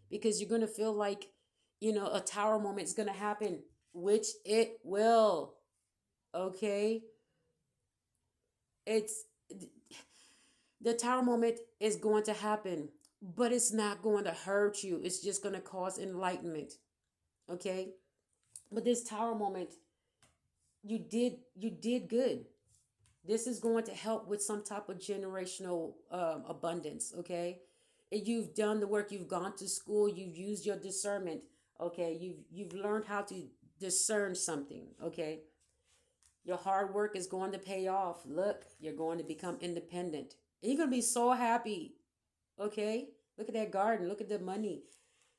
because you're going to feel like, a tower moment is going to happen, which it will. Okay. It's the tower moment is going to happen, but it's not going to hurt you. It's just going to cause enlightenment. Okay. But this tower moment, you did good. This is going to help with some type of generational abundance. Okay. And you've done the work, you've gone to school, you've used your discernment. Okay. You've learned how to discern something. Okay. Your hard work is going to pay off. Look, you're going to become independent. And you're going to be so happy. Okay. Look at that garden, look at the money.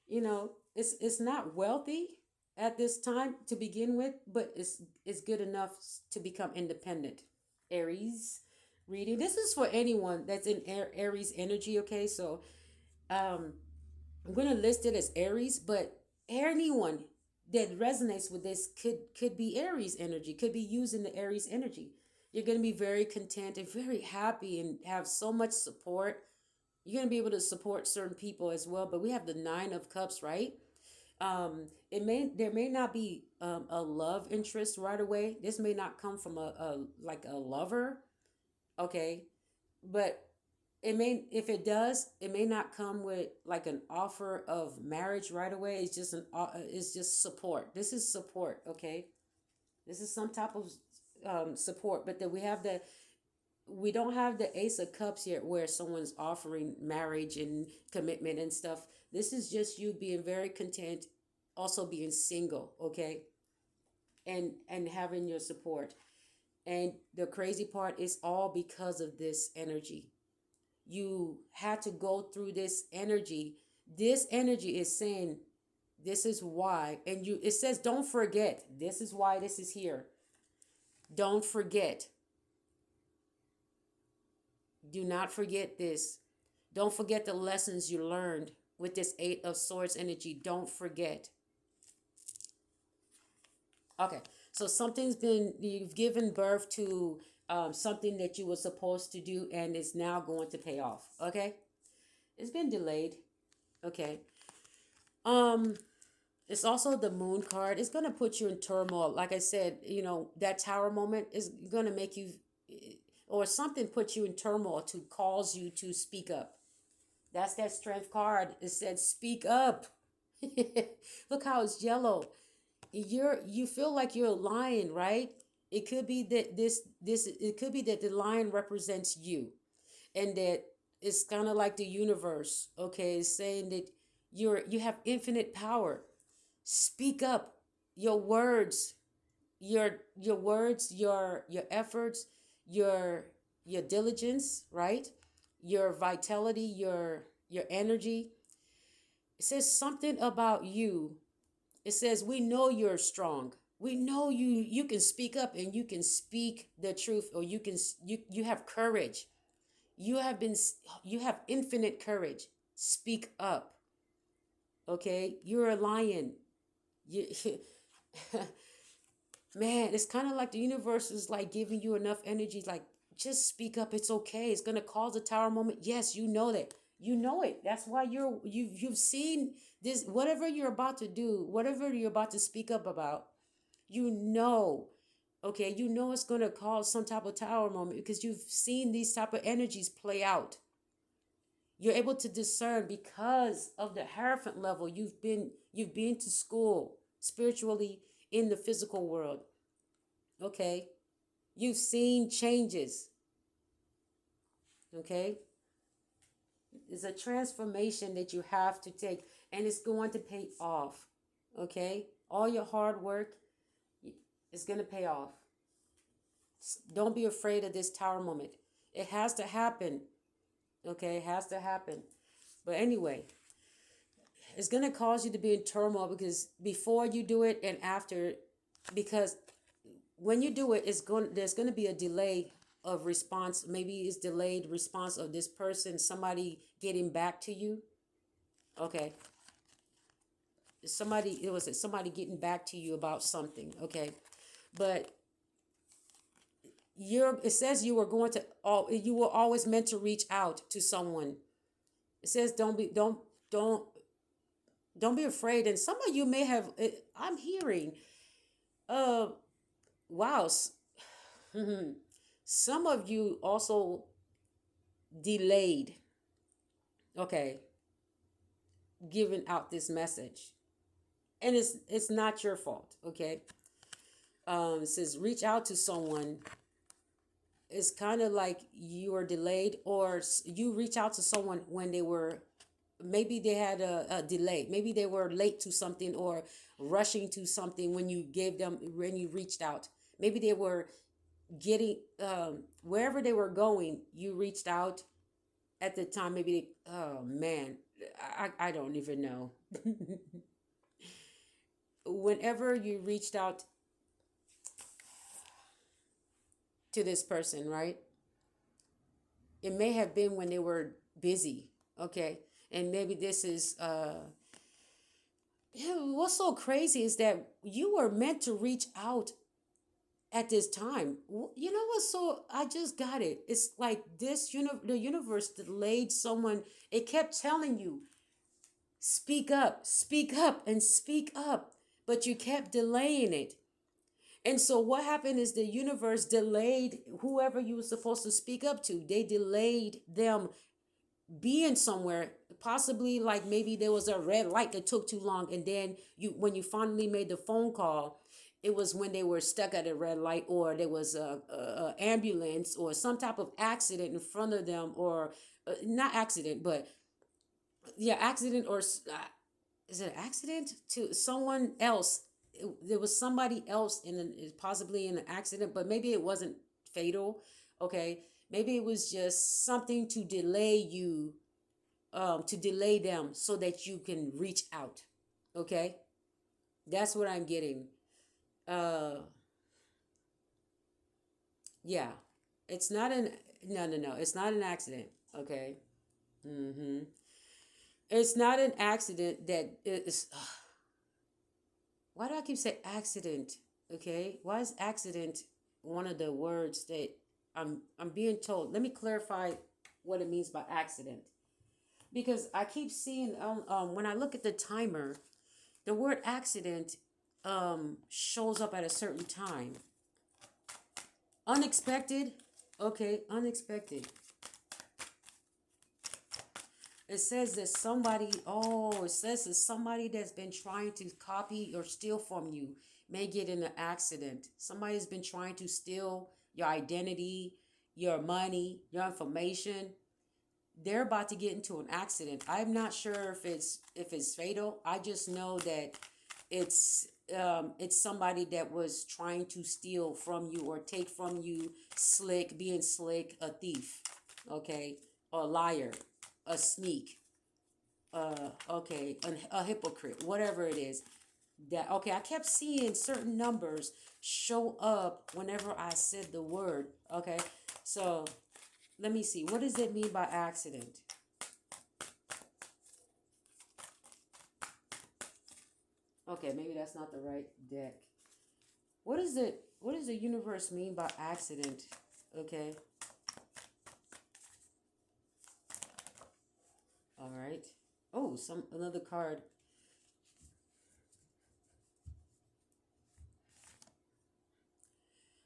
It's not wealthy at this time to begin with, but it's good enough to become independent. Aries reading. This is for anyone that's in Aries energy. Okay, so um, I'm going to list it as Aries, but anyone that resonates with this could be Aries energy, could be using the Aries energy. You're going to be very content and very happy and have so much support. You're going to be able to support certain people as well. But we have the Nine of Cups, right? It may there may not be a love interest right away. This may not come from a like a lover. Okay, but it may, if it does, it may not come with like an offer of marriage right away. It's just support. This is support. Okay, this is some type of support. But then we don't have the Ace of Cups yet where someone's offering marriage and commitment and stuff. This is just you being very content, also being single. Okay, and having your support. And the crazy part is all because of this energy. You had to go through this energy. This energy is saying this is why. And it says don't forget. This is why this is here. Don't forget. Do not forget this. Don't forget the lessons you learned with this Eight of Swords energy. Don't forget. Okay. So you've given birth to something that you were supposed to do, and it's now going to pay off. Okay. It's been delayed. Okay. Um, it's also the moon card. It's going to put you in turmoil. Like I said, that tower moment is going to make you, or something put you in turmoil to cause you to speak up. That's that strength card. It said speak up. Look how it's yellow. You feel like you're a lion, right? It could be that it could be that the lion represents you, and that it's kind of like the universe. Okay, it's saying that you have infinite power. Speak up. Your words, your words, your efforts, your your diligence, right? Your vitality, your energy. It says something about you. It says we know you're strong. We know you can speak up and you can speak the truth, or you have courage. You have been you have infinite courage. Speak up. Okay? You're a lion. You man, it's kind of like the universe is like giving you enough energy, like just speak up. It's okay. It's gonna cause a tower moment. Yes, you know that. You know it. That's why you've seen this. Whatever you're about to do, whatever you're about to speak up about, you know. Okay, you know it's gonna cause some type of tower moment because you've seen these type of energies play out. You're able to discern because of the Hierophant level. You've been to school spiritually in the physical world. Okay. You've seen changes. Okay. It's a transformation that you have to take, and it's going to pay off. Okay. All your hard work is going to pay off. Don't be afraid of this tower moment. It has to happen. Okay. It has to happen. But anyway, it's going to cause you to be in turmoil because before you do it and after, because when you do it, there's going to be a delay of response. Maybe it's delayed response of this person, somebody getting back to you. Okay. Somebody getting back to you about something. Okay. But it says you were always meant to reach out to someone. It says don't Don't be afraid. And some of you may have, I'm hearing, uh, wow, some of you also delayed, okay, giving out this message. And it's not your fault, okay? It says reach out to someone. It's kind of like you are delayed, or you reach out to someone when they were, maybe they had a delay, maybe they were late to something or rushing to something when you gave them, when you reached out. Maybe they were getting, wherever they were going, you reached out at the time. Maybe oh man, I don't even know. Whenever you reached out to this person, right? It may have been when they were busy, okay? And maybe this is, yeah, what's so crazy is that you were meant to reach out at this time. You know what? So I just got it. It's like this, the universe delayed someone. It kept telling you, speak up, and speak up. But you kept delaying it. And so what happened is the universe delayed whoever you were supposed to speak up to. They delayed them being somewhere, possibly like maybe there was a red light that took too long, and then when you finally made the phone call, it was when they were stuck at a red light, or there was a ambulance or some type of accident in front of them, or not accident, but yeah, accident, or is it an accident to someone else? There was somebody else possibly in an accident, but maybe it wasn't fatal. Okay, maybe it was just something to delay you, to delay them so that you can reach out. Okay, that's what I'm getting. Uh, yeah, it's not an no. It's not an accident. Okay. Mm-hmm. It's not an accident that is. Why do I keep saying accident? Okay, why is accident one of the words that I'm being told? Let me clarify what it means by accident, because I keep seeing, when I look at the timer, the word accident shows up at a certain time. Unexpected. Okay, unexpected. It says that it says that somebody that's been trying to copy or steal from you may get in an accident. Somebody's been trying to steal your identity, your money, your information. They're about to get into an accident. I'm not sure if it's fatal. I just know that it's somebody that was trying to steal from you or take from you, being slick, a thief, okay, a liar, a sneak, okay, a hypocrite, whatever it is. That okay, I kept seeing certain numbers show up whenever I said the word. Okay, so let me see. What does it mean by accident? Okay, maybe that's not the right deck. What does the universe mean by accident? Okay. All right. Oh, another card.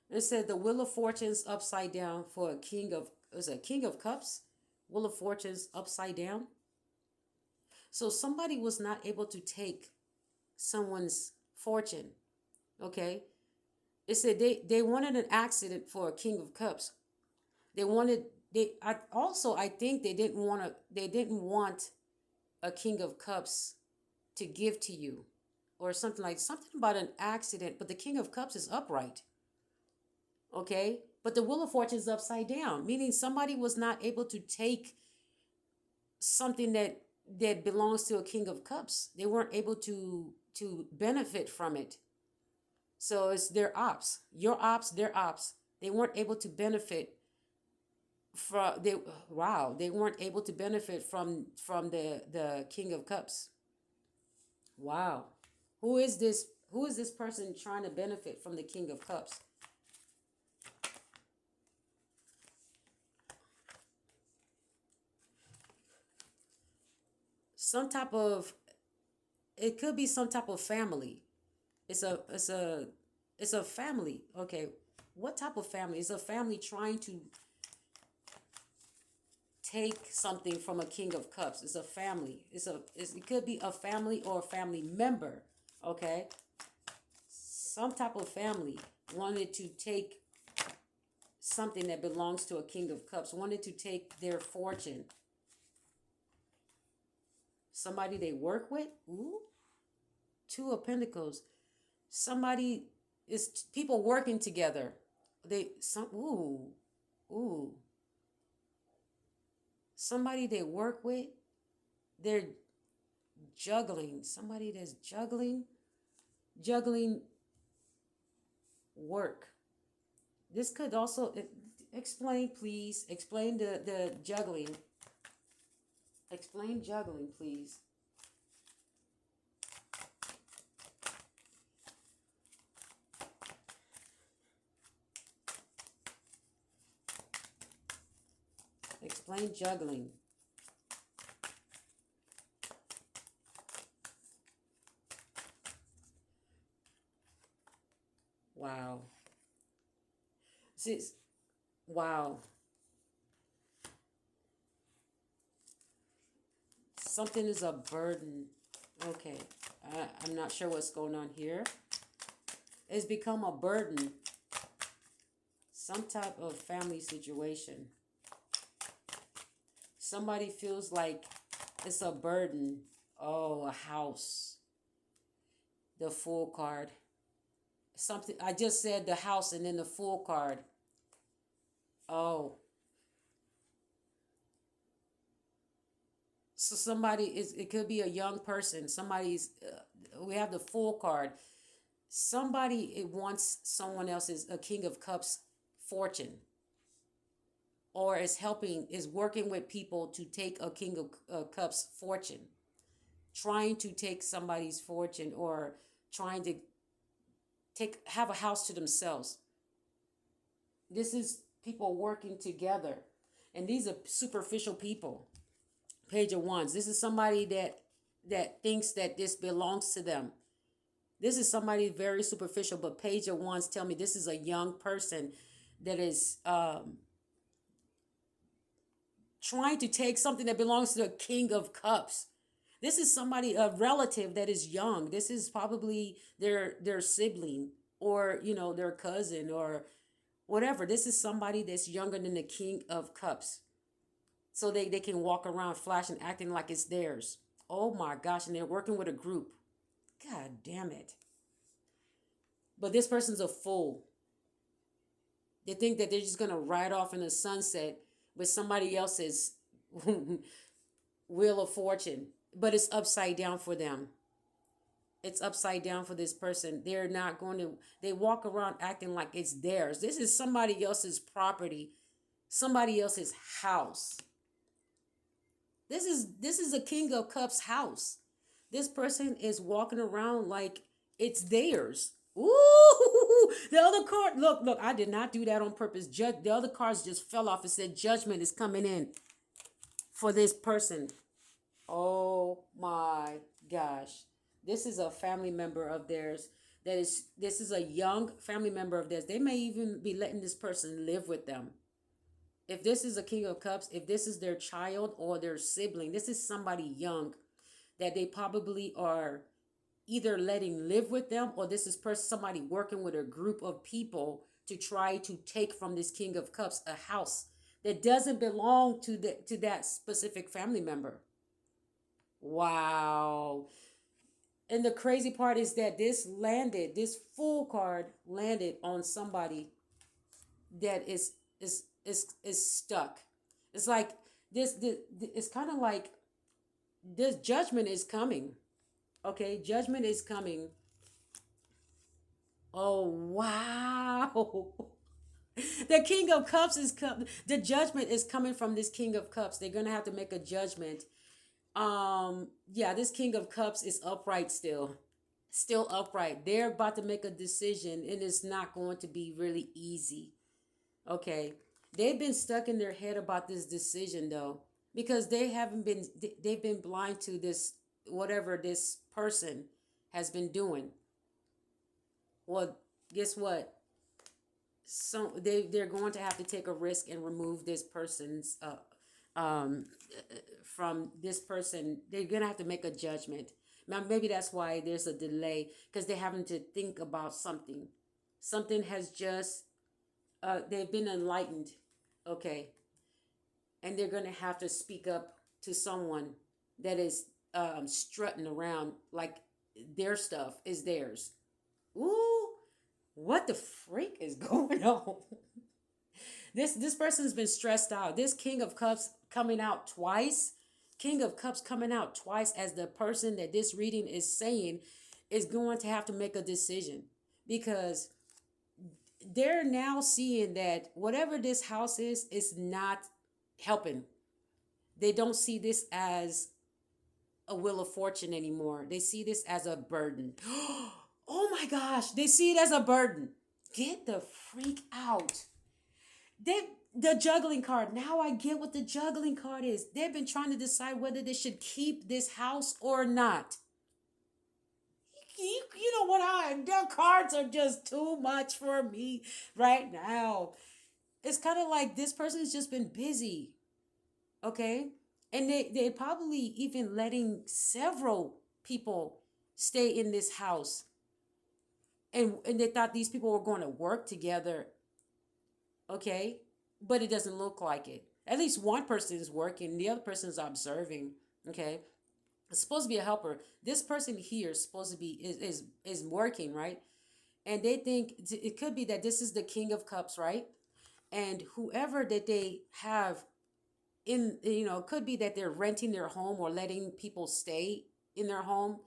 It said the Wheel of Fortune's upside down for a king of, is it King of Cups? Wheel of Fortune's upside down. So somebody was not able to take someone's fortune. Okay. It said they wanted an accident for a King of Cups. They wanted I think they didn't want a King of Cups to give to you, or something about an accident, but the King of Cups is upright. Okay? But the Wheel of Fortune is upside down, meaning somebody was not able to take something that belongs to a King of Cups. They weren't able to benefit from it. So it's their ops, your ops, their ops. They weren't able to benefit from they wow, they weren't able to benefit from the King of Cups. Wow. Who is this person trying to benefit from the King of Cups? Some type of it could be some type of family. It's a it's a it's a family. Okay. What type of family? It's a family trying to take something from a king of cups. It's a family. It could be a family or a family member. Okay. Some type of family wanted to take something that belongs to a king of cups, wanted to take their fortune. Somebody they work with. Ooh. Two of Pentacles. Somebody is people working together. They some ooh. Somebody they work with, they're juggling. Somebody that's juggling work. This could also explain, please. Explain the juggling. Explain juggling, please. Explain juggling. Wow. See, wow. Something is a burden. Okay. I'm not sure what's going on here. It's become a burden. Some type of family situation. Somebody feels like it's a burden. Oh, a house. The Fool card. Something I just said the house and then the Fool card. Oh. So somebody is it could be a young person. Somebody's we have the Fool card. Somebody it wants someone else's a King of Cups fortune, or is working with people to take a King of Cups fortune, trying to take somebody's fortune, or trying to have a house to themselves. This is people working together, and these are superficial people. Page of Wands. This is somebody that thinks that this belongs to them. This is somebody very superficial, but Page of Wands tell me this is a young person that is trying to take something that belongs to the King of Cups. This is somebody, a relative that is young. This is probably their sibling, or their cousin, or whatever. This is somebody that's younger than the King of Cups. So they can walk around flashing, acting like it's theirs. Oh my gosh, and they're working with a group. God damn it. But this person's a fool. They think that they're just going to ride off in the sunset with somebody else's wheel of fortune. But it's upside down for them. It's upside down for this person. They're not going to, they walk around acting like it's theirs. This is somebody else's property, somebody else's house. This is a King of Cups house. This person is walking around like it's theirs. Ooh, the other card. Look, I did not do that on purpose. The other cards just fell off. It said judgment is coming in for this person. Oh my gosh. This is a family member of theirs. This is a young family member of theirs. They may even be letting this person live with them. If this is a King of Cups, if this is their child or their sibling, this is somebody young that they probably are either letting live with them, or this is somebody working with a group of people to try to take from this King of Cups a house that doesn't belong to that specific family member. Wow. And the crazy part is that this Fool card landed on somebody that is stuck. It's like this it's kind of like this judgment is coming. Okay, judgment is coming. Oh wow. The King of Cups is the judgment is coming from this King of Cups. They're going to have to make a judgment. Yeah, this King of Cups is upright still. Still upright. They're about to make a decision, and it's not going to be really easy. Okay. They've been stuck in their head about this decision though, because they've been blind to this whatever this person has been doing. Well, guess what? So they're going to have to take a risk and remove this person's um from this person. They're gonna have to make a judgment. Now maybe that's why there's a delay, because they're having to think about something. Something has just they've been enlightened, okay, and they're gonna have to speak up to someone that is strutting around like their stuff is theirs. Ooh, what the freak is going on? This person's been stressed out. This King of Cups coming out twice. King of Cups coming out twice as the person that this reading is saying is going to have to make a decision, because they're now seeing that whatever this house is not helping. They don't see this as a wheel of fortune anymore. They see this as a burden. Oh my gosh, they see it as a burden. Get the freak out. They the juggling card. Now I get what the juggling card is. They've been trying to decide whether they should keep this house or not. You know what? Their cards are just too much for me right now. It's kind of like this person's just been busy, okay? And they probably even letting several people stay in this house, and they thought these people were going to work together, okay? But it doesn't look like it. At least one person is working, the other person is observing, okay? It's supposed to be a helper. This person here is supposed to be is working, right? And they think it could be that this is the King of Cups, right? And whoever that they have in, it could be that they're renting their home or letting people stay in their home.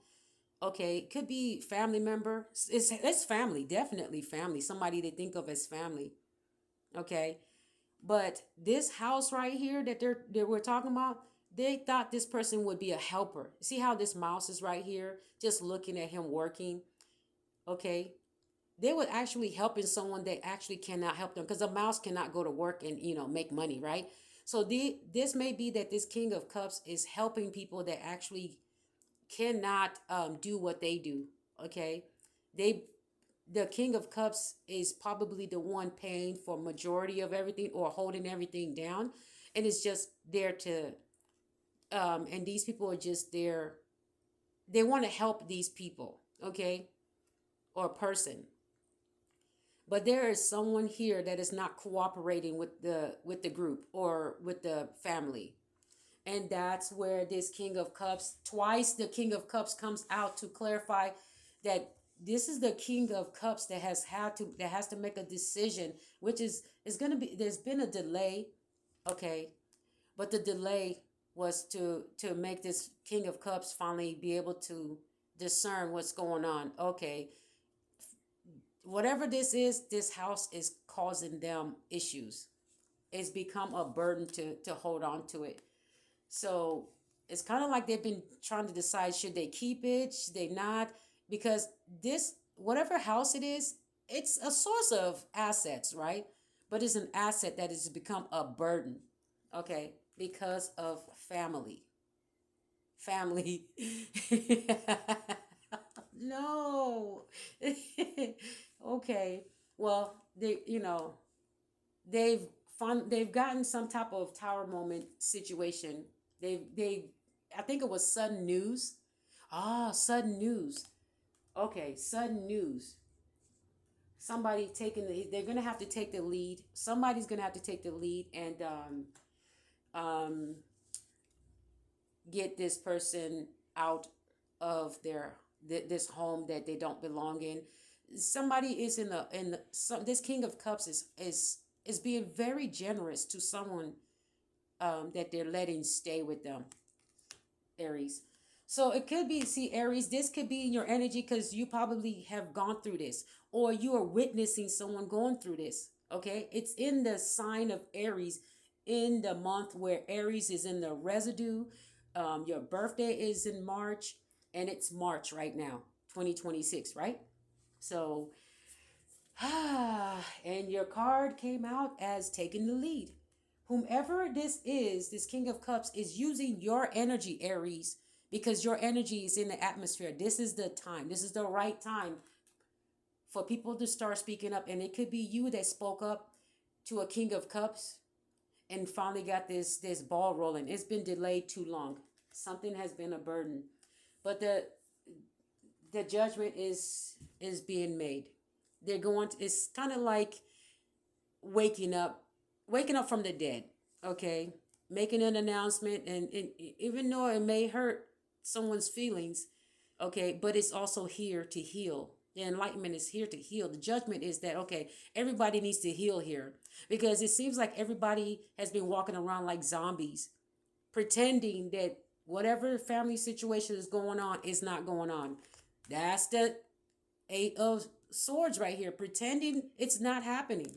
Okay, it could be family member. It's family, definitely family. Somebody they think of as family. Okay, but this house right here that we're talking about, they thought this person would be a helper. See how this mouse is right here, just looking at him working. Okay, they would actually helping someone that actually cannot help them, because a mouse cannot go to work and make money, right? So this may be that this King of Cups is helping people that actually cannot do what they do. Okay, they the King of Cups is probably the one paying for majority of everything or holding everything down, and it's just there to and these people are just there. They want to help these people, okay, or person. But there is someone here that is not cooperating with the group or with the family. And that's where this King of Cups, twice the King of Cups comes out to clarify that this is the King of Cups that has to make a decision, which is going to be, there's been a delay, okay, but the delay was to make this King of Cups finally be able to discern what's going on. Okay, whatever this house is causing them issues. It's become a burden to hold on to it. So it's kind of like they've been trying to decide, should they keep it, should they not? Because this, whatever house it is, it's a source of assets, right? But it's an asset that has become a burden, okay, because of family. Family. No. Okay. Well, they've they've gotten some type of tower moment situation. They I think it was sudden news. Ah, sudden news. Okay, sudden news. Somebody taking they're gonna have to take the lead. Somebody's gonna have to take the lead and um get this person out of this home that they don't belong in. Somebody is this King of Cups is being very generous to someone that they're letting stay with them, Aries. So it could be, see, Aries, this could be in your energy because you probably have gone through this, or you are witnessing someone going through this. Okay, it's in the sign of Aries, in the month where Aries is in the residue. Your birthday is in March, and it's March right now, 2026, right? So, and your card came out as taking the lead. Whomever this is, this King of Cups is using your energy, Aries, because your energy is in the atmosphere. This is the time. This is the right time for people to start speaking up. And it could be you that spoke up to a King of Cups and finally got this ball rolling. It's been delayed too long. Something has been a burden. But the judgment is being made. They're going to, it's kind of like waking up waking up from the dead, okay? Making an announcement, and even though it may hurt someone's feelings, okay, but it's also here to heal. The enlightenment is here to heal. The judgment is that, okay, everybody needs to heal here, because it seems like everybody has been walking around like zombies, pretending that whatever family situation is going on is not going on. That's the Eight of Swords right here, pretending it's not happening,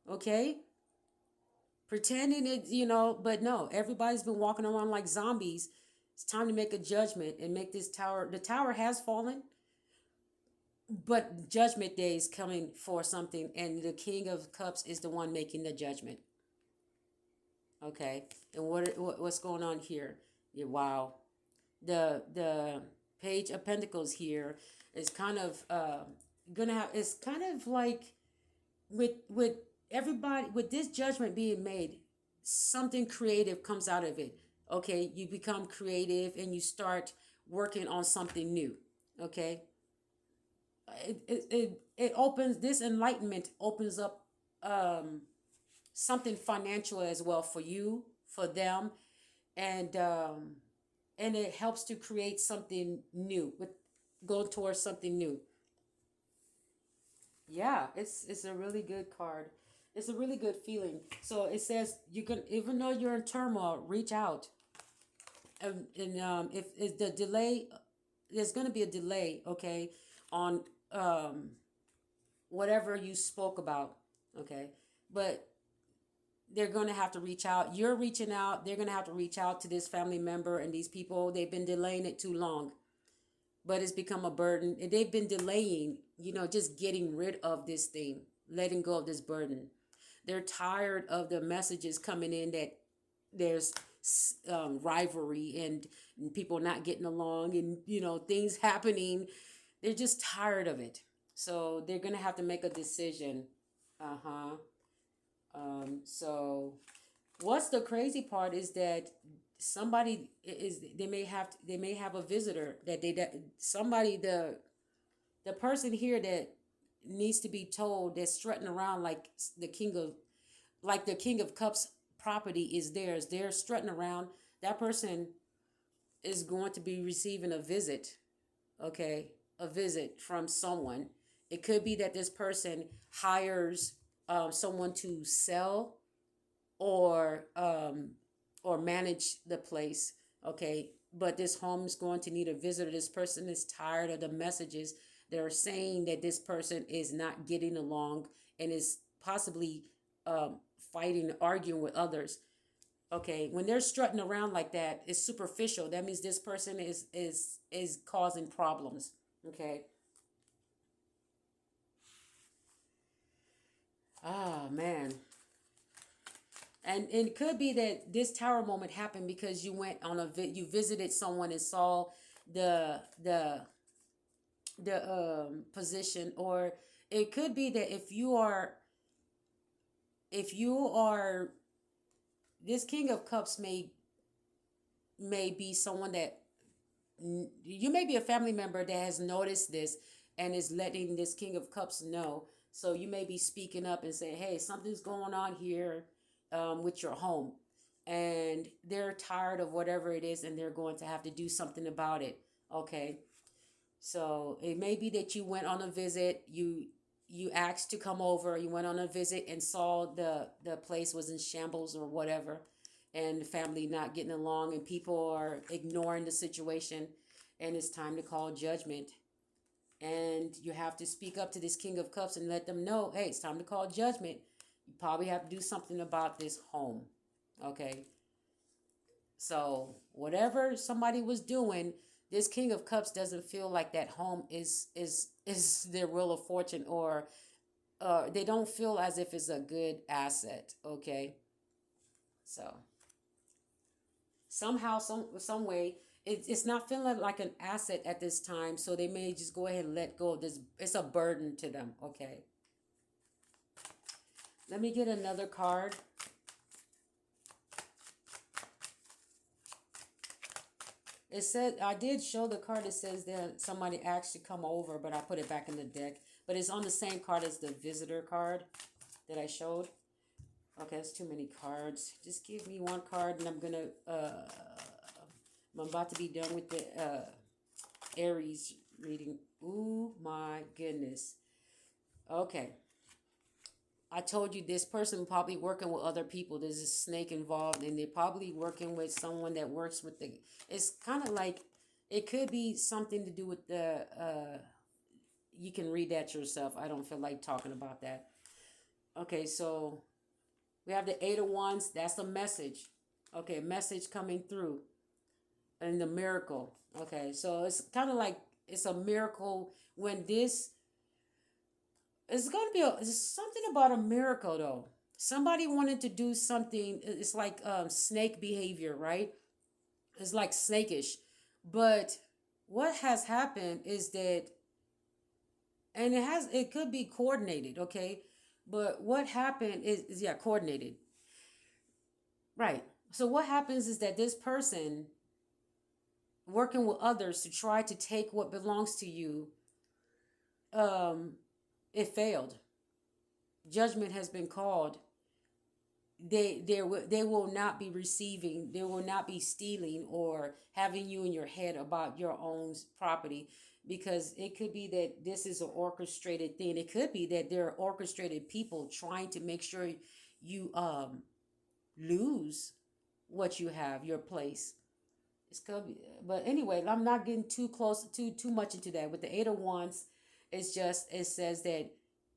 okay? Pretending it, but no, everybody's been walking around like zombies. It's time to make a judgment and make this tower. The tower has fallen, but judgment day is coming for something, and the King of Cups is the one making the judgment. Okay, and what's going on here? Yeah, wow, the Page of Pentacles here is kind of gonna have. It's kind of like with everybody, with this judgment being made, something creative comes out of it. Okay, you become creative and you start working on something new. Okay, it opens, this enlightenment opens up something financial as well for you, for them, and it helps to create something new, with go towards something new. Yeah, it's a really good card. It's a really good feeling. So it says you can, even though you're in turmoil, reach out. And if the delay, there's going to be a delay, okay, on whatever you spoke about, okay, but they're going to have to reach out. You're reaching out. They're going to have to reach out to this family member and these people. They've been delaying it too long, but it's become a burden. And they've been delaying, just getting rid of this thing, letting go of this burden. They're tired of the messages coming in that there's rivalry and people not getting along, and, things happening. They're just tired of it. So they're going to have to make a decision. Uh-huh. So what's the crazy part is that somebody is, they may have a visitor that somebody, the person here that needs to be told, that's strutting around like the King of Cups property is theirs. They're strutting around. That person is going to be receiving a visit, okay? A visit from someone. It could be that this person hires someone to sell or manage the place, okay? But this home is going to need a visitor. This person is tired of the messages that are saying that this person is not getting along and is possibly fighting, arguing with others. Okay, when they're strutting around like that, it's superficial. That means this person is causing problems. Okay. Ah, man. And it could be that this tower moment happened because you went on you visited someone and saw the position. Or it could be that if you are this King of Cups may be someone that you may be a family member that has noticed this and is letting this King of Cups know. So you may be speaking up and saying, hey, something's going on here with your home. And they're tired of whatever it is, and they're going to have to do something about it. Okay. So it may be that you went on a visit, you asked to come over, you went on a visit and saw the place was in shambles or whatever, and the family not getting along, and people are ignoring the situation, and it's time to call judgment. And you have to speak up to this King of Cups and let them know, hey, it's time to call judgment. You probably have to do something about this home. Okay. So whatever somebody was doing, this King of Cups doesn't feel like that home is their wheel of fortune, or they don't feel as if it's a good asset. Okay. So somehow, some way, It's not feeling like an asset at this time, so they may just go ahead and let go of this. It's a burden to them. Okay, let me get another card. It said I did show the card. It says that somebody asked to come over, but I put it back in the deck. But it's on the same card as the visitor card that I showed. Okay, that's too many cards. Just give me one card, and I'm about to be done with the Aries reading. Ooh, my goodness. Okay. I told you this person probably working with other people. There's a snake involved, and they're probably working with someone that works with the. It's kind of like it could be something to do with the. You can read that yourself. I don't feel like talking about that. Okay, so we have the Eight of Wands. That's a message. Okay, a message coming through, and the miracle. Okay, so it's kind of like it's a miracle when this. It's going to be it's something about a miracle though. Somebody wanted to do something. It's like snake behavior, right? It's like snakish, but what has happened is that, and it could be coordinated, okay? But what happened is yeah, coordinated, right? So what happens is that this person working with others to try to take what belongs to you, um, it failed. Judgment has been called. They will not be receiving, they will not be stealing or having you in your head about your own property, because it could be that this is an orchestrated thing. It could be that there are orchestrated people trying to make sure you lose what you have, your place. It's could be, but anyway, I'm not getting too close, too much into that. With the Eight of Wands, it's just it says that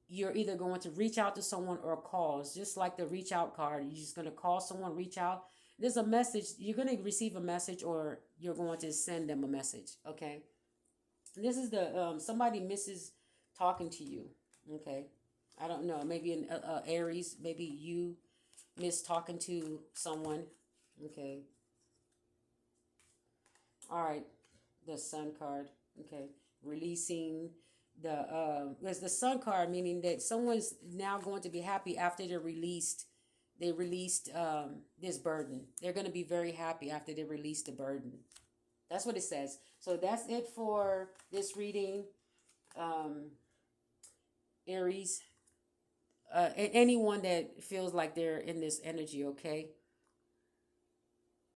you're either going to reach out to someone or call. It's just like the reach out card. You're just going to call someone, reach out. There's a message. You're going to receive a message, or you're going to send them a message. Okay. This is the somebody misses talking to you. Okay. I don't know. Maybe an Aries. Maybe you miss talking to someone. Okay. All right, the Sun card. Okay, releasing there's the Sun card, meaning that someone's now going to be happy after they're released. They released this burden. They're going to be very happy after they release the burden. That's what it says. So that's it for this reading, um, Aries. Anyone that feels like they're in this energy, okay?